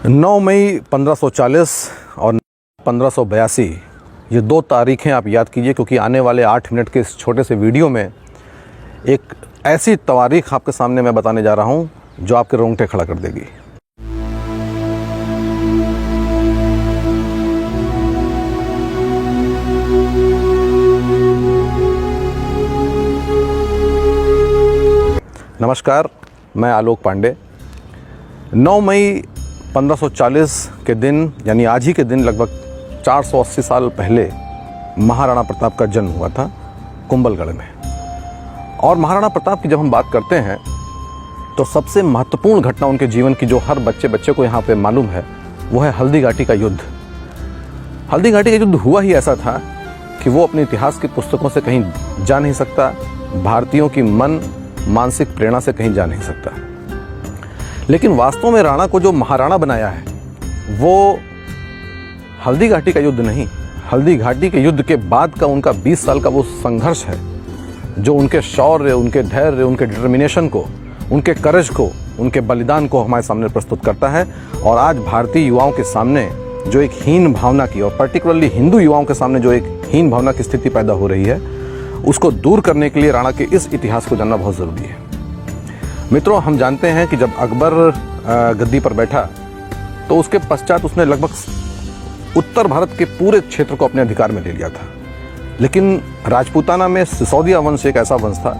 9 मई 1540 और 1582 ये दो तारीखें आप याद कीजिए, क्योंकि आने वाले 8 मिनट के इस छोटे से वीडियो में एक ऐसी तारीख आपके सामने मैं बताने जा रहा हूँ जो आपके रोंगटे खड़ा कर देगी। नमस्कार, मैं आलोक पांडे। 9 मई 1540 के दिन यानी आज ही के दिन लगभग 480 साल पहले महाराणा प्रताप का जन्म हुआ था कुंभलगढ़ में। और महाराणा प्रताप की जब हम बात करते हैं तो सबसे महत्वपूर्ण घटना उनके जीवन की जो हर बच्चे को यहाँ पे मालूम है वो है हल्दी घाटी का युद्ध। हल्दी घाटी का युद्ध हुआ ही ऐसा था कि वो अपने इतिहास की पुस्तकों से कहीं जा नहीं सकता, भारतीयों की मानसिक प्रेरणा से कहीं जा नहीं सकता। लेकिन वास्तव में राणा को जो महाराणा बनाया है वो हल्दी घाटी का युद्ध नहीं, हल्दी घाटी के युद्ध के बाद का उनका 20 साल का वो संघर्ष है जो उनके शौर्य, उनके धैर्य, उनके डिटर्मिनेशन को, उनके करेज को, उनके बलिदान को हमारे सामने प्रस्तुत करता है। और आज भारतीय युवाओं के सामने जो एक हीन भावना की, और पर्टिकुलरली हिंदू युवाओं के सामने जो एक हीन भावना की स्थिति पैदा हो रही है, उसको दूर करने के लिए राणा के इस इतिहास को जानना बहुत ज़रूरी है। मित्रों, हम जानते हैं कि जब अकबर गद्दी पर बैठा तो उसके पश्चात उसने लगभग उत्तर भारत के पूरे क्षेत्र को अपने अधिकार में ले लिया था। लेकिन राजपूताना में सिसोदिया वंश एक ऐसा वंश था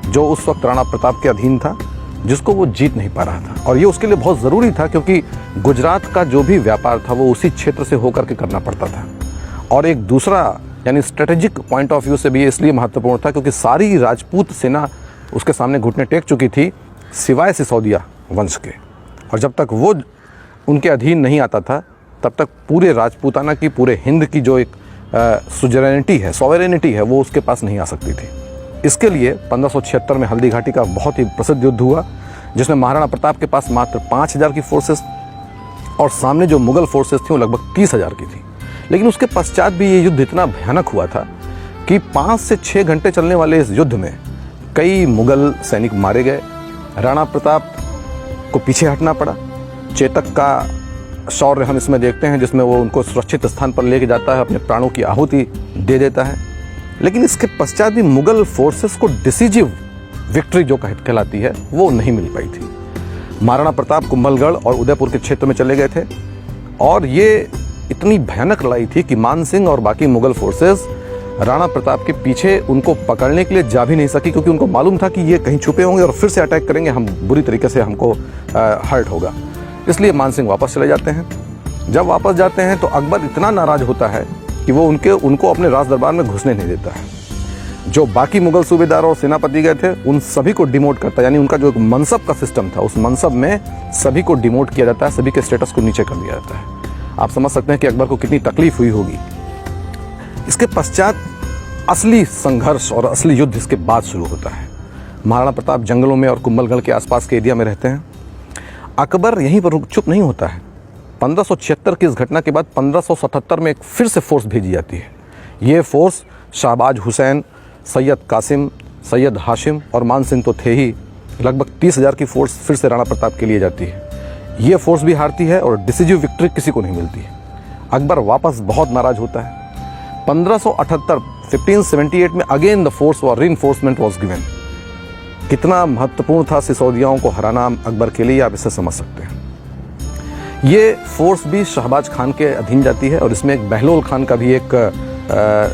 जो उस वक्त राणा प्रताप के अधीन था, जिसको वो जीत नहीं पा रहा था। और ये उसके लिए बहुत ज़रूरी था क्योंकि गुजरात का जो भी व्यापार था वो उसी क्षेत्र से होकर के करना पड़ता था। और एक दूसरा यानी स्ट्रेटेजिक पॉइंट ऑफ व्यू से भी ये इसलिए महत्वपूर्ण था क्योंकि सारी राजपूत सेना उसके सामने घुटने टेक चुकी थी सिवाय सिसोदिया वंश के। और जब तक वो उनके अधीन नहीं आता था तब तक पूरे राजपूताना की, पूरे हिंद की जो एक सॉवरेनिटी है वो उसके पास नहीं आ सकती थी। इसके लिए 1576 में हल्दी घाटी का बहुत ही प्रसिद्ध युद्ध हुआ जिसमें महाराणा प्रताप के पास मात्र 5000 की फोर्सेस और सामने जो मुगल फोर्सेस थी वो लगभग 30,000 की थी। लेकिन उसके पश्चात भी ये युद्ध इतना भयानक हुआ था कि 5 से 6 घंटे चलने वाले इस युद्ध में कई मुगल सैनिक मारे गए। राणा प्रताप को पीछे हटना पड़ा। चेतक का शौर्य हम इसमें देखते हैं जिसमें वो उनको सुरक्षित स्थान पर लेके जाता है, अपने प्राणों की आहुति दे देता है। लेकिन इसके पश्चात भी मुगल फोर्सेस को डिसीजिव विक्ट्री जो कहलाती है वो नहीं मिल पाई थी। महाराणा प्रताप कुंभलगढ़ और उदयपुर के क्षेत्र में चले गए थे और ये इतनी भयानक लड़ाई थी कि मान सिंह और बाकी मुगल फोर्सेस राणा प्रताप के पीछे उनको पकड़ने के लिए जा भी नहीं सकी, क्योंकि उनको मालूम था कि ये कहीं छुपे होंगे और फिर से अटैक करेंगे, हम बुरी तरीके से हमको हर्ट होगा। इसलिए मान सिंह वापस चले जाते हैं। जब वापस जाते हैं तो अकबर इतना नाराज होता है कि वो उनको अपने राज दरबार में घुसने नहीं देता है। जो बाकी मुगल सूबेदार और सेनापति गए थे उन सभी को डिमोट करता है, यानी उनका जो एक मनसब का सिस्टम था उस मनसब में सभी को डिमोट किया जाता है, सभी के स्टेटस को नीचे कर दिया जाता है। आप समझ सकते हैं कि अकबर को कितनी तकलीफ हुई होगी। इसके पश्चात असली संघर्ष और असली युद्ध इसके बाद शुरू होता है। महाराणा प्रताप जंगलों में और कुंभलगढ़ के आसपास के एरिया में रहते हैं। अकबर यहीं पर चुप नहीं होता है। 1576 की इस घटना के बाद 1577 में एक फिर से फोर्स भेजी जाती है। ये फोर्स शाहबाज हुसैन, सैयद कासिम, सैयद हाशिम और मान सिंह तो थे ही, लगभग 30,000 की फोर्स फिर से राणा प्रताप के लिए जाती है। ये फोर्स भी हारती है और डिसीजिव विक्ट्री किसी को नहीं मिलती है। अकबर वापस बहुत नाराज होता है। 1578 में अगेन द फोर्स और रीइंफोर्समेंट वाज गिवन। कितना महत्वपूर्ण था सिसोदियाओं को हराना अकबर के लिए, आप इसे समझ सकते हैं। ये फोर्स भी शहबाज खान के अधीन जाती है और इसमें एक बहलोल खान का भी एक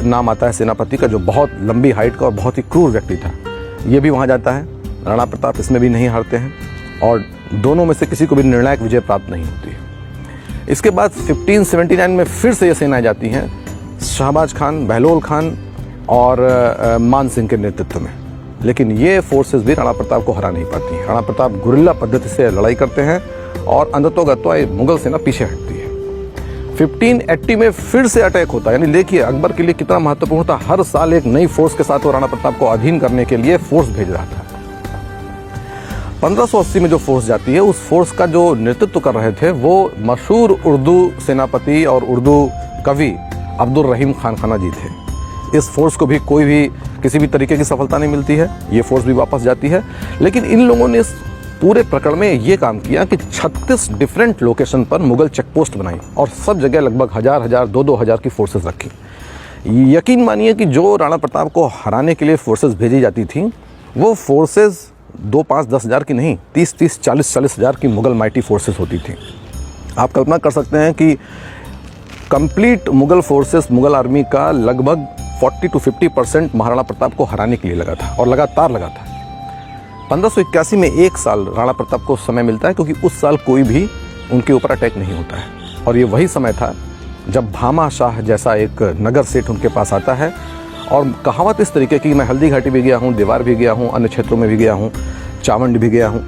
नाम आता है सेनापति का, जो बहुत लंबी हाइट का और बहुत ही क्रूर व्यक्ति था। ये भी वहाँ जाता है। राणा प्रताप इसमें भी नहीं हारते हैं और दोनों में से किसी को भी निर्णायक विजय प्राप्त नहीं होती है। इसके बाद 1579 में फिर से ये सेनाएं जाती हैं शहबाज खान, बहलोल खान और मान सिंह के नेतृत्व में। लेकिन ये फोर्सेस भी राणा प्रताप को हरा नहीं पाती हैं। राणा प्रताप गुरिल्ला पद्धति से लड़ाई करते हैं और अंधतोगत्वा मुगल सेना पीछे हटती है। 1580 में फिर से अटैक होता है। यानी देखिए अकबर के लिए कितना महत्वपूर्ण था। हर साल एक नई फोर्स के साथ वो राणा प्रताप को अधीन करने के लिए फोर्स भेज रहा था। 1580 में जो फोर्स जाती है उस फोर्स का जो नेतृत्व कर रहे थे वो मशहूर उर्दू सेनापति और उर्दू कवि अब्दुल रहीम खान खाना जी थे। इस फोर्स को भी कोई भी किसी भी तरीके की सफलता नहीं मिलती है। ये फोर्स भी वापस जाती है। लेकिन इन लोगों ने इस पूरे प्रकरण में ये काम किया कि 36 डिफरेंट लोकेशन पर मुगल चेकपोस्ट बनाई और सब जगह लगभग 1000, 2,000 की फोर्सेस रखी। यकीन मानिए कि जो राणा प्रताप को हराने के लिए फोर्सेस भेजी जाती थी, वो फोर्सेस 2, 5, 10 हज़ार की नहीं, 30, 40 हज़ार की मुगल माइटी फोर्सेस होती थी। आप कल्पना कर सकते हैं कि complete Mughal forces, Mughal army का लगभग 40 to 50% महाराणा प्रताप को हराने के लिए लगा था और लगातार लगा था। 1581 में एक साल राणा प्रताप को समय मिलता है, क्योंकि उस साल कोई भी उनके ऊपर अटैक नहीं होता है। और ये वही समय था जब भामा शाह जैसा एक नगर सेठ उनके पास आता है और कहावत इस तरीके की, मैं हल्दी घाटी भी गया हूँ, देवार भी गया हूँ, अन्य क्षेत्रों में भी गया हूँ, चावंड भी गया हूँ।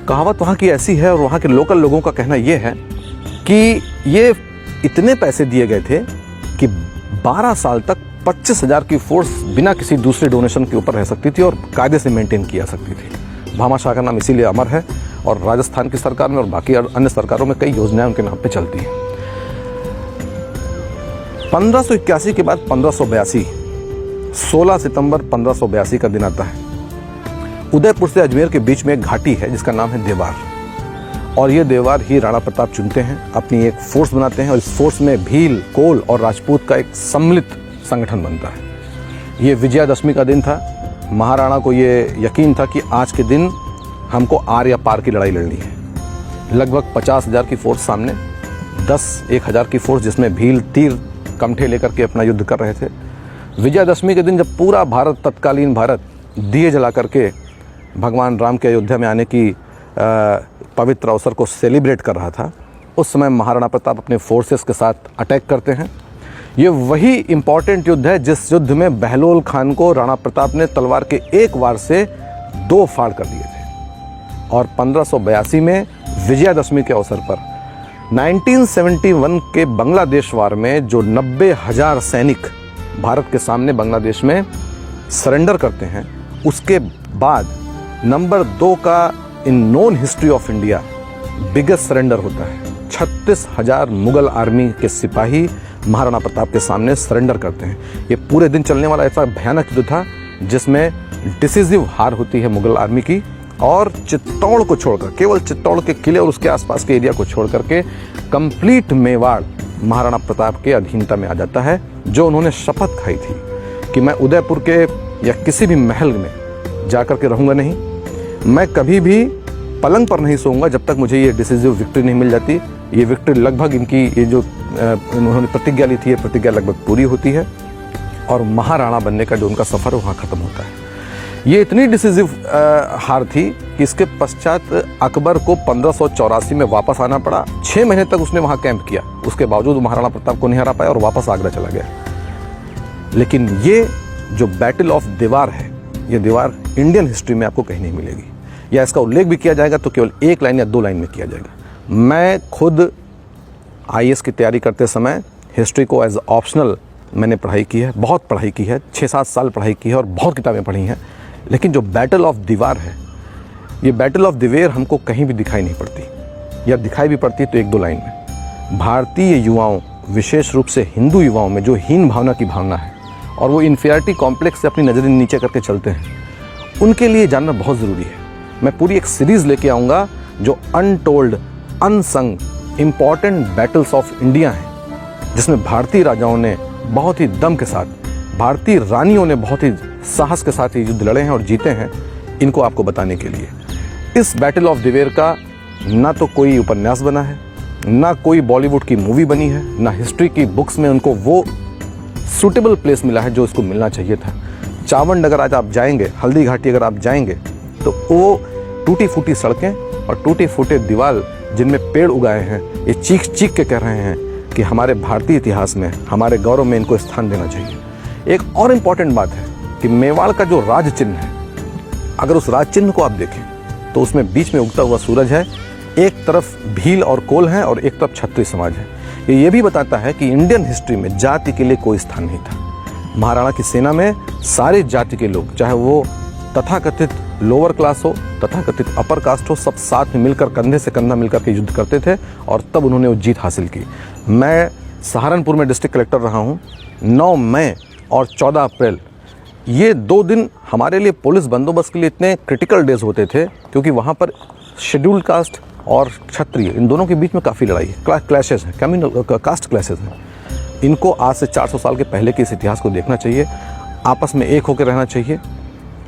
कहावत वहाँ की ऐसी है और वहाँ के लोकल लोगों का कहना ये है कि ये इतने पैसे दिए गए थे कि 12 साल तक 25,000 की फोर्स बिना किसी दूसरे डोनेशन के ऊपर रह सकती थी और कायदे से मेंटेन किया सकती थी। भामा शाह का नाम इसीलिए अमर है और राजस्थान की सरकार में और बाकी अन्य सरकारों में कई योजनाएं उनके नाम पे चलती हैं। 1581 के बाद 1582, 16 सितंबर 1582 का दिन आता है। उदयपुर से अजमेर के बीच में एक घाटी है जिसका नाम है देवार, और ये देवार ही राणा प्रताप चुनते हैं, अपनी एक फोर्स बनाते हैं और इस फोर्स में भील, कोल और राजपूत का एक सम्मिलित संगठन बनता है। ये विजयादशमी का दिन था। महाराणा को ये यकीन था कि आज के दिन हमको आर या पार की लड़ाई लड़नी है। लगभग 50,000 की फोर्स सामने, 10-1,000 की फोर्स जिसमें भील, तीर, कमठे लेकर के अपना युद्ध कर रहे थे। विजयादशमी के दिन जब पूरा भारत, तत्कालीन भारत, दिए जला करके भगवान राम के अयोध्या में आने की पवित्र अवसर को सेलिब्रेट कर रहा था, उस समय महाराणा प्रताप अपने फोर्सेस के साथ अटैक करते हैं। ये वही इम्पॉर्टेंट युद्ध है जिस युद्ध में बहलोल खान को राणा प्रताप ने तलवार के एक वार से 2 फाड़ कर दिए थे। और 1582 में विजयादशमी के अवसर पर 1971 के बांग्लादेश वार में जो 90,000 सैनिक भारत के सामने बांग्लादेश में सरेंडर करते हैं, उसके बाद नंबर 2 का इन known history of India biggest surrender होता है। 36,000 मुगल आर्मी के सिपाही महाराणा प्रताप के सामने सरेंडर करते हैं। ये पूरे दिन चलने वाला ऐसा भयानक युद्ध था जिसमें डिसिसिव हार होती है मुगल आर्मी की, और चित्तौड़ को छोड़कर, केवल चित्तौड़ के किले और उसके आसपास के एरिया को छोड़ करके कंप्लीट मेवाड़ महाराणा प्रताप के अधीनता में आ जाता है, जो उन्होंने शपथ खाई थी कि मैं उदयपुर के या किसी भी महल में जाकर के रहूँगा नहीं, मैं कभी भी पलंग पर नहीं सोऊंगा जब तक मुझे ये डिसिसिव विक्ट्री नहीं मिल जाती। ये विक्ट्री लगभग इनकी ये जो उन्होंने प्रतिज्ञा ली थी, ये प्रतिज्ञा लगभग पूरी होती है और महाराणा बनने का जो उनका सफ़र वहाँ ख़त्म होता है। ये इतनी डिसिसिव हार थी कि इसके पश्चात अकबर को 1584 में वापस आना पड़ा। 6 महीने तक उसने वहाँ कैंप किया, उसके बावजूद महाराणा प्रताप को नहीं हरा पाया और वापस आगरा चला गया। लेकिन ये जो बैटल ऑफ देवार है, ये दीवार इंडियन हिस्ट्री में आपको कहीं नहीं मिलेगी, या इसका उल्लेख भी किया जाएगा तो केवल 1 लाइन या 2 लाइन में किया जाएगा। मैं खुद IAS की तैयारी करते समय हिस्ट्री को एज ऑप्शनल मैंने पढ़ाई की है, बहुत पढ़ाई की है, 6-7 साल पढ़ाई की है और बहुत किताबें पढ़ी हैं। लेकिन जो बैटल ऑफ दीवार है, ये बैटल ऑफ दिवेर हमको कहीं भी दिखाई नहीं पड़ती, या दिखाई भी पड़ती तो 1-2 लाइन में। भारतीय युवाओं, विशेष रूप से हिंदू युवाओं में जो हीन भावना की भावना है और वो इन्फीरियरिटी कॉम्प्लेक्स से अपनी नज़रें नीचे करके चलते हैं, उनके लिए जानना बहुत ज़रूरी है। मैं पूरी एक सीरीज़ लेके आऊँगा जो untold, unsung important battles of India हैं, जिसमें भारतीय राजाओं ने बहुत ही दम के साथ, भारतीय रानियों ने बहुत ही साहस के साथ ये युद्ध लड़े हैं और जीते हैं, इनको आपको बताने के लिए। इस बैटल ऑफ दिवेर का ना तो कोई उपन्यास बना है, ना कोई बॉलीवुड की मूवी बनी है, ना हिस्ट्री की बुक्स में उनको वो सूटेबल प्लेस मिला है जो इसको मिलना चाहिए था। चावंड अगर आज आप जाएंगे, हल्दी घाटी अगर आप जाएंगे, तो वो टूटी फूटी सड़कें और टूटे फूटे दीवार जिनमें पेड़ उगाए हैं, ये चीख चीख के कह रहे हैं कि हमारे भारतीय इतिहास में, हमारे गौरव में इनको स्थान देना चाहिए। एक और इम्पॉर्टेंट बात है कि मेवाड़ का जो राज चिन्ह है, अगर उस राज चिन्ह को आप देखें तो उसमें बीच में उगता हुआ सूरज है, एक तरफ भील और कोल है और एक तरफ क्षत्रिय समाज है। ये भी बताता है कि इंडियन हिस्ट्री में जाति के लिए कोई स्थान नहीं था। महाराणा की सेना में सारे जाति के लोग, चाहे वो तथाकथित लोअर क्लास हो, तथाकथित अपर कास्ट हो, सब साथ में मिलकर कंधे से कंधा मिलकर के युद्ध करते थे और तब उन्होंने वो जीत हासिल की। मैं सहारनपुर में डिस्ट्रिक्ट कलेक्टर रहा हूँ। 9 मई और 14 अप्रैल ये 2 दिन हमारे लिए पुलिस बंदोबस्त के लिए इतने क्रिटिकल डेज होते थे, क्योंकि वहाँ पर शेड्यूल्ड कास्ट और क्षत्रिय, इन दोनों के बीच में काफ़ी लड़ाई है, क्लैशेस हैं, कास्ट क्लैशेस हैं। इनको आज से 400 साल के पहले के इस इतिहास को देखना चाहिए, आपस में एक होकर रहना चाहिए,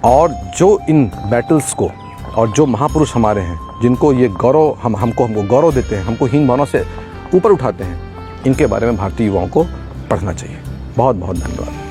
और जो इन बैटल्स को और जो महापुरुष हमारे हैं जिनको ये गौरव हमको गौरव देते हैं, हमको हीन भावना से ऊपर उठाते हैं, इनके बारे में भारतीय युवाओं को पढ़ना चाहिए। बहुत बहुत धन्यवाद।